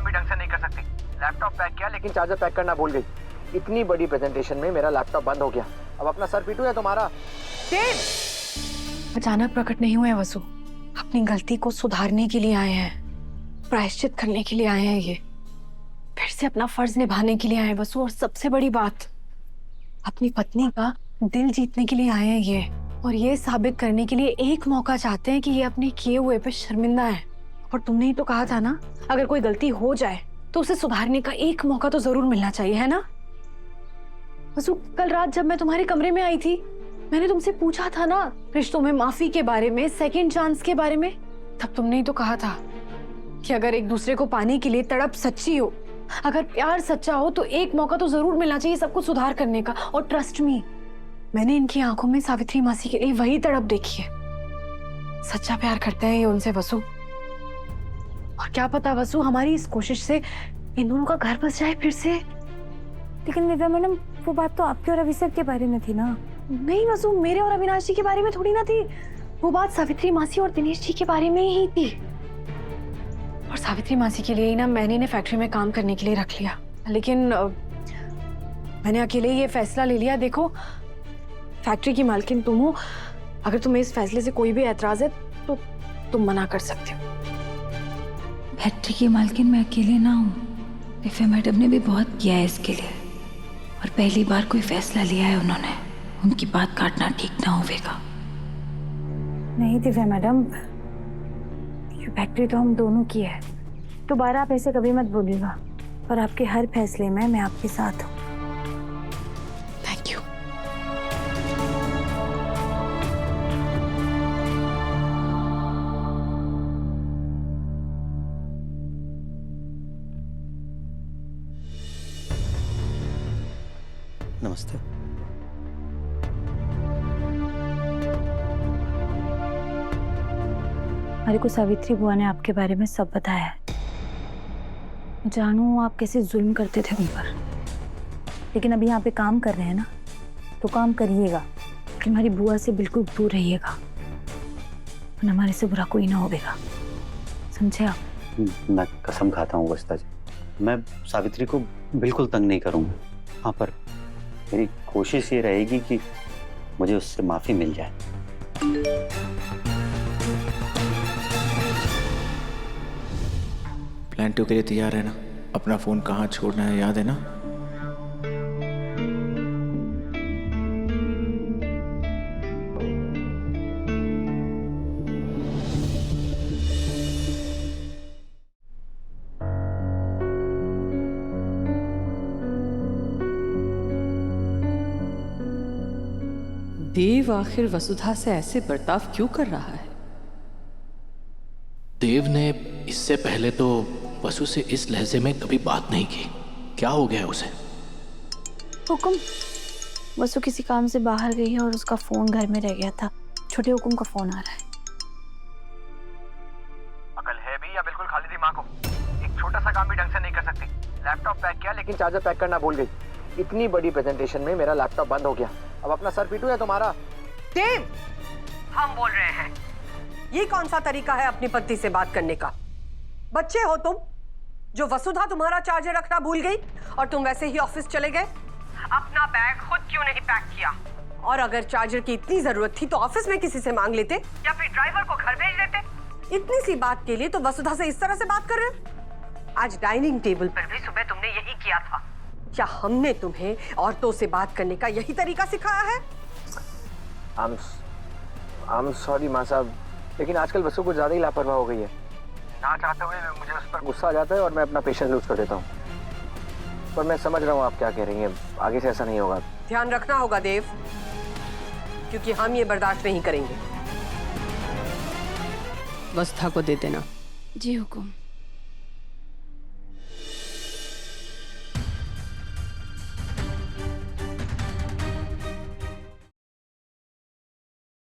भी ढंग से नहीं कर सकती। लैपटॉप पैक किया लेकिन चार्जर पैक करना भूल गई। इतनी बड़ी प्रेजेंटेशन में मेरा लैपटॉप बंद हो गया। अब अपना सर पीटू या तुम्हारा? अचानक प्रकट नहीं हुए वसु, अपनी गलती को सुधारने के लिए आए हैं, प्रायश्चित करने के लिए आए हैं, ये फिर से अपना फर्ज निभाने के लिए आए हैं वसु। और सबसे बड़ी बात, अपनी पत्नी का दिल जीतने के लिए आए हैं ये, और ये साबित करने के लिए एक मौका चाहते हैं कि ये अपने किए हुए पे शर्मिंदा है। और तुमने ही तो कहा था ना, अगर कोई गलती हो जाए तो उसे सुधारने का एक मौका तो जरूर मिलना चाहिए, है ना वसु? कल रात जब मैं तुम्हारे कमरे में आई थी, मैंने तुमसे पूछा था ना रिश्तों में माफी के बारे में, सेकंड चांस के बारे में। तब तुमने ही तो कहा था कि अगर एक दूसरे को पाने के लिए तड़प सच्ची हो, अगर प्यार सच्चा हो, तो एक मौका तो जरूर मिलना चाहिए सब कुछ सुधार करने का। और ट्रस्ट मी, मैंने इनकी आंखों में सावित्री मासी के लिए वही तड़प देखी है। सच्चा प्यार करते हैं ये उनसे वसु। और क्या पता वसु, हमारी इस कोशिश से इन दोनों का घर बस जाए फिर से। लेकिन दिव्या मैडम, वो बात तो आपके और अभिषेक के बारे में थी ना। नहीं वसु, मेरे और अविनाश जी के बारे में थोड़ी ना थी। वो बात सावित्री मासी और दिनेश जी के बारे में ही थी। और सावित्री मासी के लिए ही ना मैंने इन्हें फैक्ट्री में काम करने के लिए रख लिया। लेकिन मैंने अकेले ये फैसला ले लिया। देखो, फैक्ट्री की मालकिन तुम हो, अगर तुम्हें इस फैसले से कोई भी एतराज है तो तुम मना कर सकते हो। फैक्ट्री की मालकिन मैं अकेले ना हूँ, दिव्या मैडम ने भी बहुत किया है इसके लिए, और पहली बार कोई फैसला लिया है उन्होंने। उनकी बात काटना ठीक ना होगा। नहीं दिव्या मैडम, ये फैक्ट्री तो हम दोनों की है। दोबारा आप ऐसे कभी मत बोलिएगा, और आपके हर फैसले में मैं आपके साथ हूँ। Thank you. नमस्ते। हमारे को सावित्री बुआ ने आपके बारे में सब बताया है। जानू आप कैसे जुल्म करते थे उन पर, लेकिन अभी यहाँ पे काम कर रहे हैं ना, तो काम करिएगा, लेकिन हमारी बुआ से बिल्कुल दूर रहिएगा, वरना हमारे से बुरा कोई ना होगा, समझे आप? मैं कसम खाता हूँ वस्ता जी, मैं सावित्री को बिल्कुल तंग नहीं करूँगा। हाँ, पर मेरी कोशिश ये रहेगी कि मुझे उससे माफी मिल जाए। प्लान 2 के लिए तैयार है ना? अपना फोन कहाँ छोड़ना है याद है ना? देव आखिर वसुधा से ऐसे बर्ताव क्यों कर रहा है? देव ने इससे पहले तो वसु से इस लहजे में कभी बात नहीं की। क्या हो गया उसे? हुकुम, वसु किसी काम से बाहर गई है और उसका फोन घर में रह गया था। छोटे हुकुम का फोन आ रहा है। अकल है भी या बिल्कुल खाली दिमाग हो? एक छोटा सा काम भी ढंग से नहीं कर सकती। लैपटॉप पैक किया लेकिन चार्जर पैक करना भूल गई। इतनी बड़ी प्रेजेंटेशन में मेरा लैपटॉप बंद हो गया। अब अपना सर पीटू या तुम्हारा? देव, हम बोल रहे हैं, ये कौन सा तरीका है अपनी पत्नी से बात करने का? बच्चे हो तुम, जो वसुधा तुम्हारा चार्जर रखना भूल गई और तुम वैसे ही ऑफिस चले गए। अपना बैग खुद क्यों नहीं पैक किया? और अगर चार्जर की इतनी जरूरत थी तो ऑफिस में किसी से मांग लेते या फिर ड्राइवर को घर भेज देते। इतनी सी बात के लिए तो वसुधा से इस तरह से बात कर रहे हो? आज डाइनिंग टेबल पर भी सुबह तुमने यही किया था। क्या हमने तुम्हें औरतों से बात करने का यही तरीका सिखाया है? I'm sorry माँ साहब, लेकिन आजकल वसु कुछ ज्यादा ही लापरवाह हो गई है। ना चाहते हुए मुझे उस पर गुस्सा आ जाता है और मैं अपना पेशेंस लूज कर देता हूँ। पर मैं समझ रहा हूँ आप क्या कह रही हैं, आगे से ऐसा नहीं होगा। ध्यान रखना होगा देव, क्योंकि हम ये बर्दाश्त नहीं करेंगे। वसुधा को दे देना। जी हुकुम।